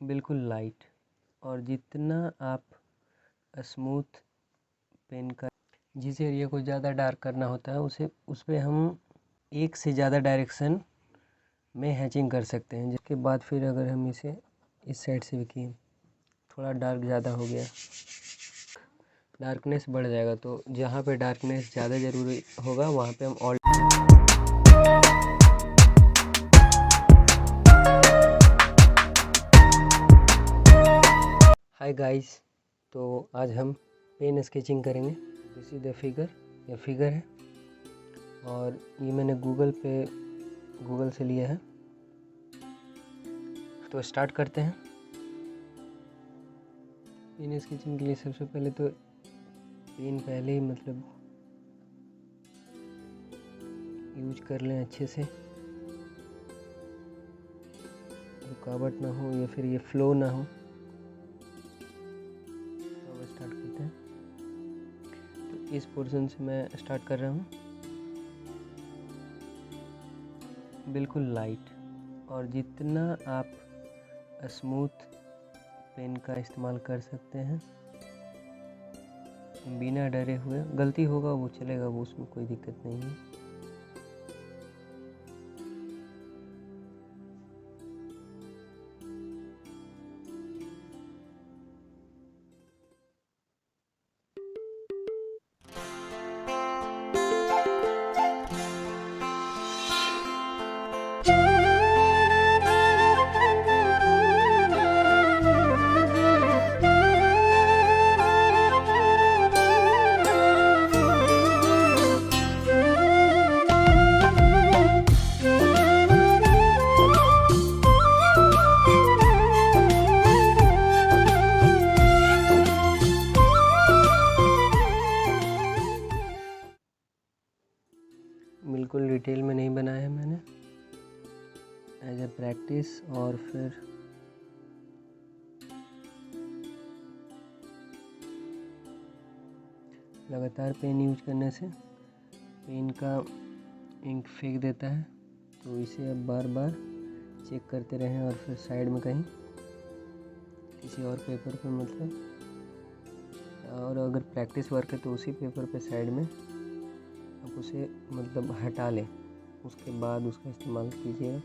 बिल्कुल लाइट। और जितना आप स्मूथ पेन का जिस एरिया को ज़्यादा डार्क करना होता है उस पर हम एक से ज़्यादा डायरेक्शन में हैचिंग कर सकते हैं। जिसके बाद फिर अगर हम इसे इस साइड से भी किए, थोड़ा डार्क ज़्यादा हो गया, डार्कनेस बढ़ जाएगा। तो जहाँ पे डार्कनेस ज़्यादा ज़रूरी होगा वहाँ पे हम ऑल हाय गाइस, तो आज हम पेन स्केचिंग करेंगे। दिस इज द फिगर, यह फिगर है और ये मैंने गूगल से लिया है। तो स्टार्ट करते हैं। पेन स्केचिंग के लिए सबसे पहले तो पेन पहले ही यूज कर लें अच्छे से, रुकावट ना हो या फिर ये फ्लो ना हो। तो स्टार्ट करते हैं। तो इस पोर्शन से मैं स्टार्ट कर रहा हूँ, बिल्कुल लाइट। और जितना आप स्मूथ पेन का इस्तेमाल कर सकते हैं बिना डरे हुए, गलती होगा वो चलेगा, वो उसमें कोई दिक्कत नहीं है। बिल्कुल डिटेल में नहीं बनाया है मैंने, एज ए प्रैक्टिस। और फिर लगातार पेन यूज करने से पेन का इंक फेंक देता है। तो इसे अब बार बार चेक करते रहें और फिर साइड में कहीं किसी और पेपर पे और अगर प्रैक्टिस वर्क है तो उसी पेपर पे साइड में आप उसे हटा लें, उसके बाद उसका इस्तेमाल कीजिएगा।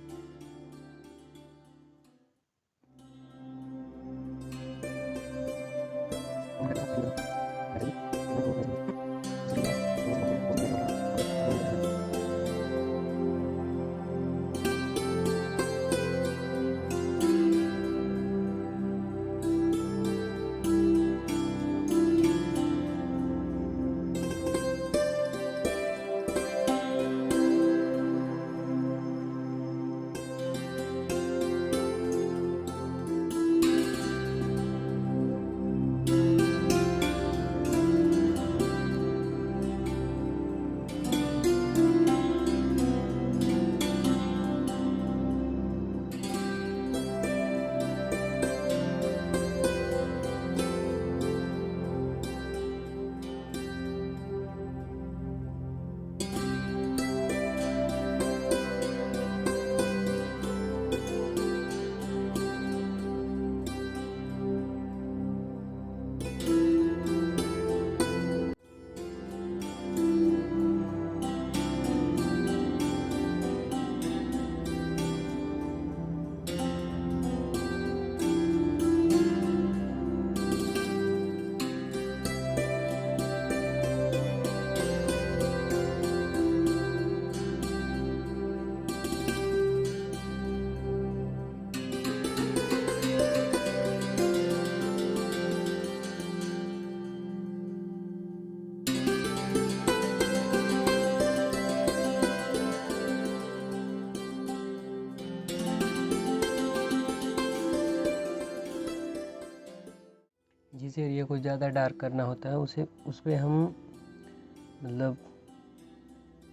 जिस एरिया को ज़्यादा डार्क करना होता है उस पर हम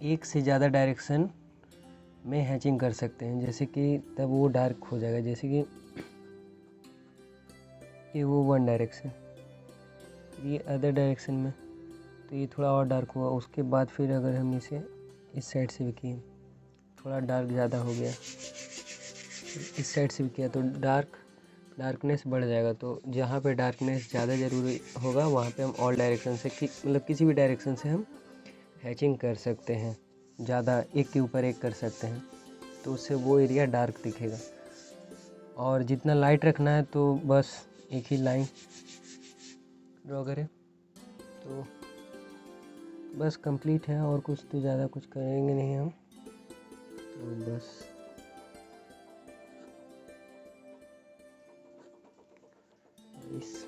एक से ज़्यादा डायरेक्शन में हैचिंग कर सकते हैं। जैसे कि तब वो डार्क हो जाएगा। जैसे कि ये वो वन डायरेक्शन, ये अदर डायरेक्शन में, तो ये थोड़ा और डार्क हुआ। उसके बाद फिर अगर हम इसे इस साइड से भी किए, थोड़ा डार्क ज़्यादा हो गया, इस साइड से भी किया तो डार्क डार्कनेस बढ़ जाएगा। तो जहाँ पे डार्कनेस ज़्यादा ज़रूरी होगा वहाँ पे हम ऑल डायरेक्शन से मतलब किसी भी डायरेक्शन से हम हैचिंग कर सकते हैं, ज़्यादा एक के ऊपर एक कर सकते हैं, तो उससे वो एरिया डार्क दिखेगा। और जितना लाइट रखना है तो बस एक ही लाइन ड्रॉ करें तो बस कंप्लीट है। और कुछ तो ज़्यादा कुछ करेंगे नहीं हम, तो बस इस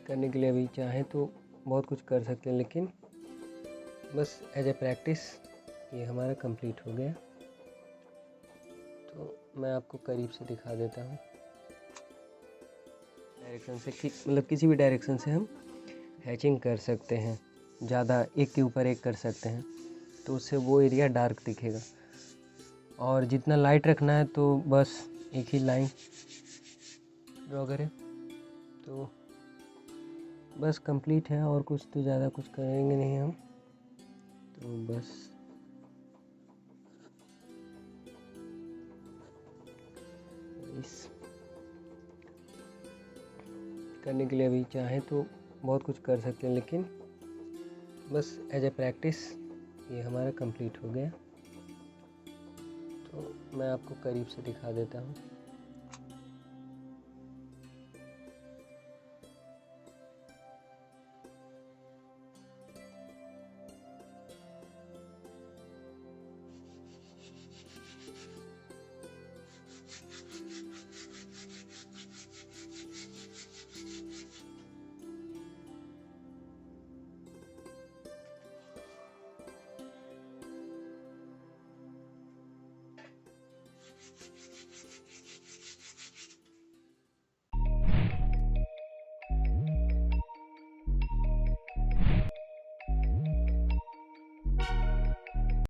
करने के लिए अभी चाहे तो बहुत कुछ कर सकते हैं, लेकिन बस एज ए प्रैक्टिस ये हमारा कंप्लीट हो गया। तो मैं आपको करीब से दिखा देता हूँ। डायरेक्शन से मतलब किसी भी डायरेक्शन से हम हैचिंग कर सकते हैं, ज़्यादा एक के ऊपर एक कर सकते हैं, तो उससे वो एरिया डार्क दिखेगा। और जितना लाइट रखना है तो बस एक ही लाइन ड्रॉ करें तो बस कंप्लीट है। और कुछ तो ज़्यादा कुछ करेंगे नहीं हम, तो बस इस करने के लिए अभी चाहे तो बहुत कुछ कर सकते हैं, लेकिन बस एज ए प्रैक्टिस ये हमारा कंप्लीट हो गया। तो मैं आपको करीब से दिखा देता हूँ।